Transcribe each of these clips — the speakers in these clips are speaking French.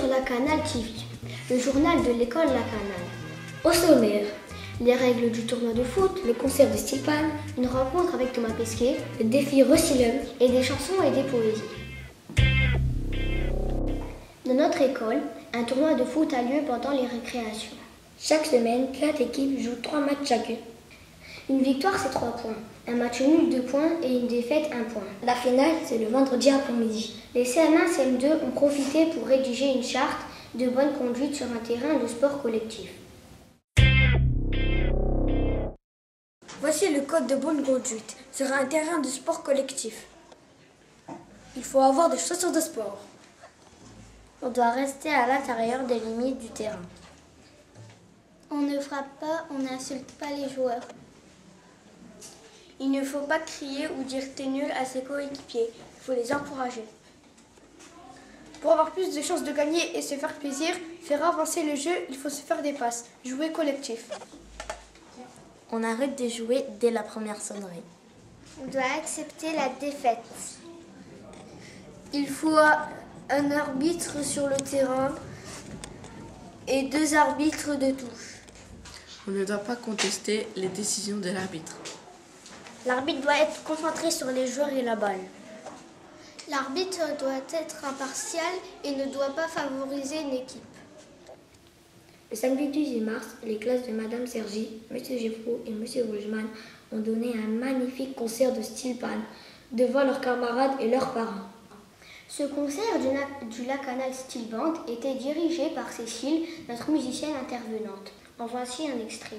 sur Lakanal TV, le journal de l'école Lakanal. Au sommaire, les règles du tournoi de foot, le concert de Stilpan, une rencontre avec Thomas Pesquet, le défi Recilum et des chansons et des poésies. Dans notre école, un tournoi de foot a lieu pendant les récréations. Chaque semaine, 4 équipes jouent 3 matchs chacune. Une victoire, c'est 3 points. Un match nul, 2 points et une défaite, 1 point. La finale, c'est le vendredi après-midi. Les CM1, CM2 ont profité pour rédiger une charte de bonne conduite sur un terrain de sport collectif. Voici le code de bonne conduite sur un terrain de sport collectif. Il faut avoir des chaussures de sport. On doit rester à l'intérieur des limites du terrain. On ne frappe pas, on n'insulte pas les joueurs. Il ne faut pas crier ou dire t'es nul à ses coéquipiers. Il faut les encourager. Pour avoir plus de chances de gagner et se faire plaisir, faire avancer le jeu, il faut se faire des passes. Jouer collectif. On arrête de jouer dès la première sonnerie. On doit accepter la défaite. Il faut un arbitre sur le terrain et 2 arbitres de touche. On ne doit pas contester les décisions de l'arbitre. L'arbitre doit être concentré sur les joueurs et la balle. L'arbitre doit être impartial et ne doit pas favoriser une équipe. Le samedi 18 mars, les classes de Madame Sergi, Monsieur Geffro et Monsieur Rougeman ont donné un magnifique concert de Stilpan devant leurs camarades et leurs parents. Ce concert du Lakanal Steel Band était dirigé par Cécile, notre musicienne intervenante. En voici un extrait.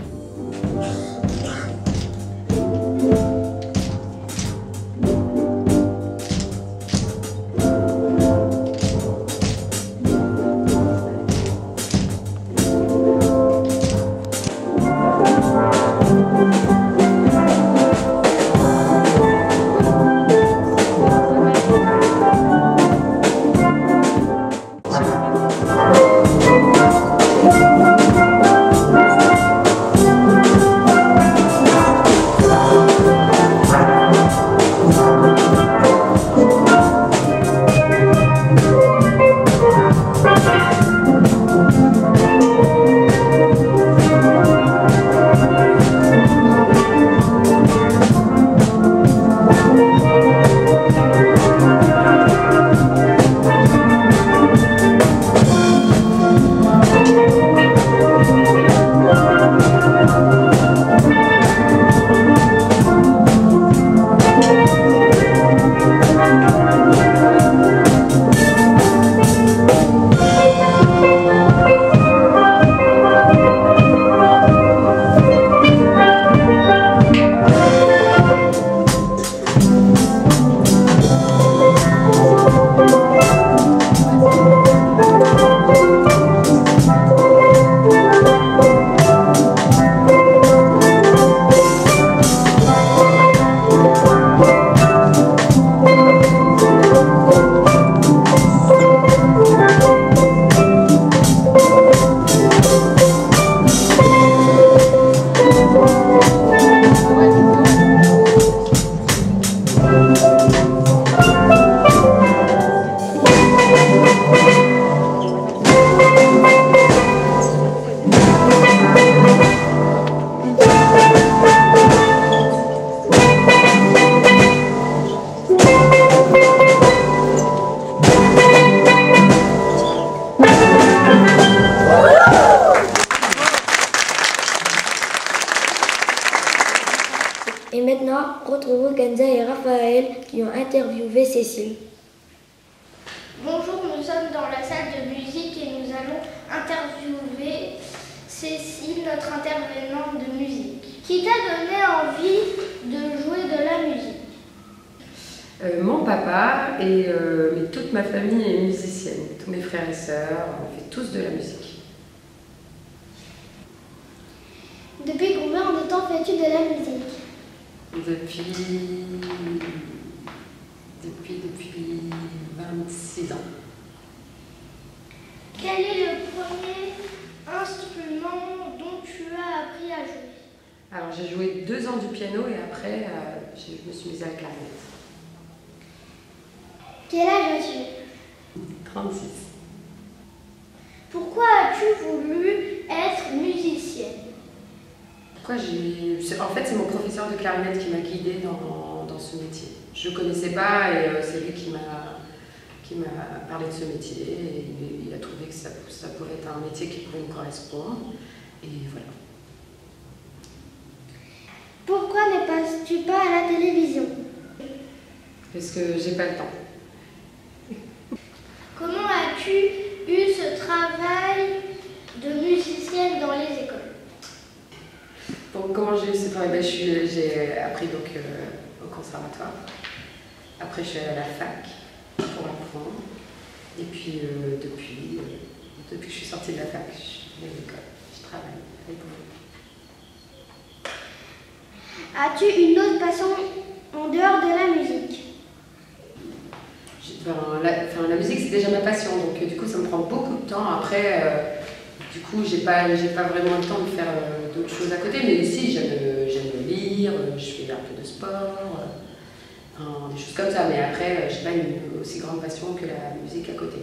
Et maintenant, retrouvons Kenza et Raphaël qui ont interviewé Cécile. Bonjour, nous sommes dans la salle de musique et nous allons interviewer Cécile, notre intervenante de musique. Qui t'a donné envie de jouer de la musique? Mon papa et mais toute ma famille est musicienne. Tous mes frères et sœurs, on fait tous de la musique. Depuis combien de temps fais-tu de la musique? Depuis 26 ans. Quel est le premier instrument dont tu as appris à jouer? Alors j'ai joué 2 ans du piano et après je me suis mise à la clarinette. Quel âge as-tu? 36. Pourquoi as-tu voulu être musicienne? En fait, c'est mon professeur de clarinette qui m'a guidée dans ce métier. Je ne connaissais pas et c'est lui qui m'a parlé de ce métier. Et il a trouvé que ça pouvait être un métier qui pouvait me correspondre. Et voilà. Pourquoi ne passes-tu pas à la télévision? Parce que j'ai pas le temps. Comment as-tu eu ce travail de musicienne dans les écoles? Donc, comment j'ai eu ce travail? J'ai appris donc, au conservatoire. Après, je suis allée à la fac pour apprendre. Et puis, depuis que je suis sortie de la fac, je suis allée à l'école. Je travaille avec vous. As-tu une autre passion en dehors de la musique? La musique, c'est déjà ma passion, donc du coup, ça me prend beaucoup de temps. Après, du coup, j'ai pas vraiment le temps de faire d'autres choses à côté, mais si, j'aime lire, je fais un peu de sport, des choses comme ça. Mais après, j'ai pas une aussi grande passion que la musique à côté.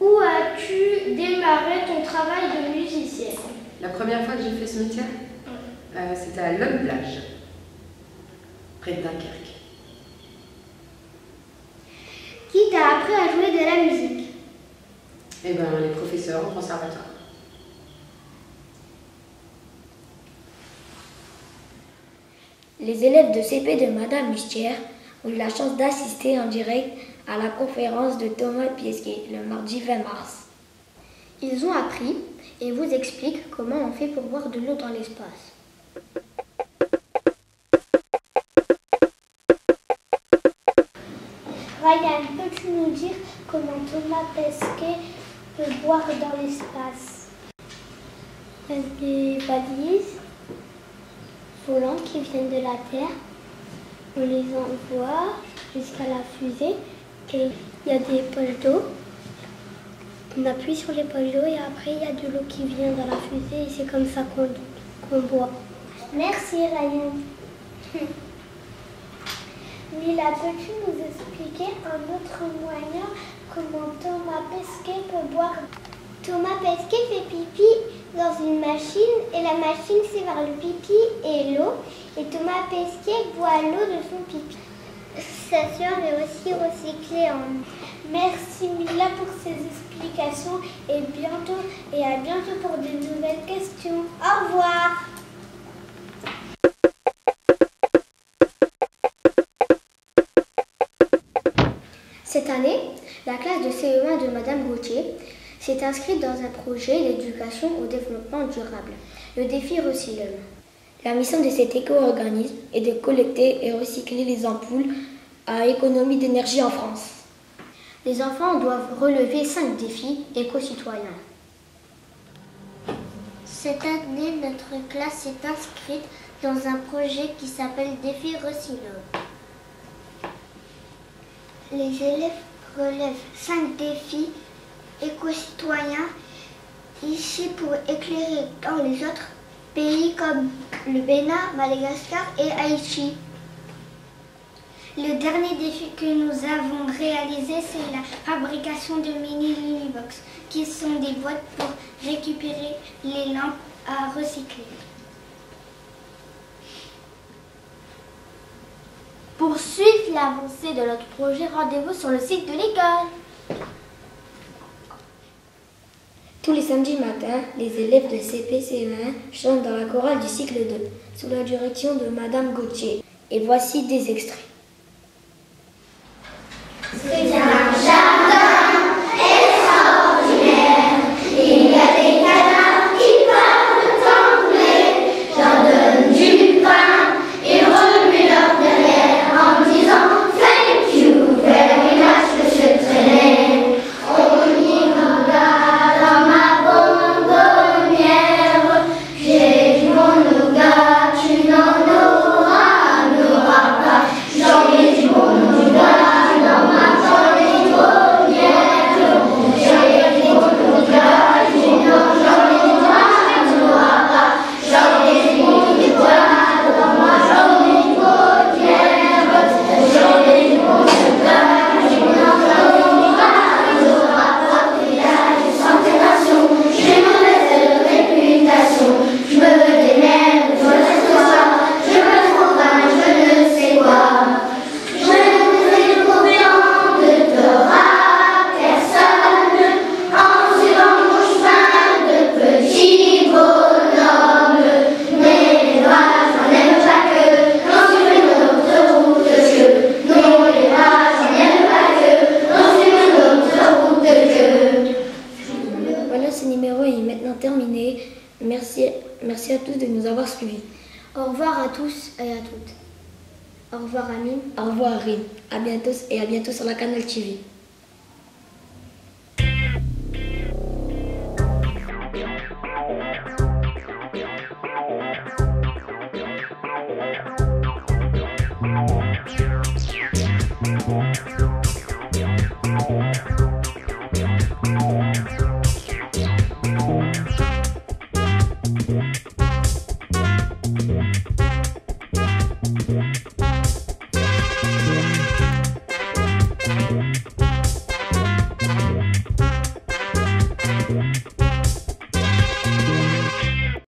Où as-tu démarré ton travail de musicienne? La première fois que j'ai fait ce métier, c'était à L'Homme-Plage, près de Dunkerque. Qui t'a appris à jouer de la musique? Eh bien, les professeurs au conservatoire. Les élèves de CP de Madame Mustière ont eu la chance d'assister en direct à la conférence de Thomas Pesquet le mardi 20 mars. Ils ont appris et vous expliquent comment on fait pour boire de l'eau dans l'espace. Ryan, peux-tu nous dire comment Thomas Pesquet peut boire dans l'espace? Il y a des valises volantes qui viennent de la Terre. On les envoie jusqu'à la fusée. Et il y a des poches d'eau. On appuie sur les poches d'eau et après il y a de l'eau qui vient dans la fusée et c'est comme ça qu'on boit. Merci Ryan. Mila, peux-tu nous expliquer un autre moyen comment Thomas Pesquet peut boire? Thomas Pesquet fait pipi dans une machine et la machine sépare le pipi et l'eau et Thomas Pesquet boit l'eau de son pipi. Sa sœur est aussi recyclée en... Merci Mila pour ces explications et à bientôt pour de nouvelles questions. Au revoir. Cette année, la classe de CE1 de Madame Gauthier s'est inscrite dans un projet d'éducation au développement durable, le défi Recyclum. La mission de cet éco-organisme est de collecter et recycler les ampoules à économie d'énergie en France. Les enfants doivent relever 5 défis éco-citoyens. Cette année, notre classe s'est inscrite dans un projet qui s'appelle Défi Recyclum. Les élèves relèvent 5 défis éco-citoyens ici pour éclairer dans les autres pays comme le Bénin, Madagascar et Haïti. Le dernier défi que nous avons réalisé, c'est la fabrication de mini Lunibox, qui sont des boîtes pour récupérer les lampes à recycler. Pour suivre l'avancée de notre projet, rendez-vous sur le site de l'école. Tous les samedis matins, les élèves de CP-CE1 chantent dans la chorale du cycle 2, sous la direction de Madame Gauthier. Et voici des extraits. C'est un jardin extraordinaire. Il y a des canards qui parlent anglais. J'en donne du pain et remuent leur derrière en disant thank you very much, monsieur Trenet. On ira dans ma bonbonnière. J'ai du bon nougat, tu n'en auras pas. à tous et à toutes. Au revoir Amine. Au revoir Rim. À bientôt sur la Canal TV.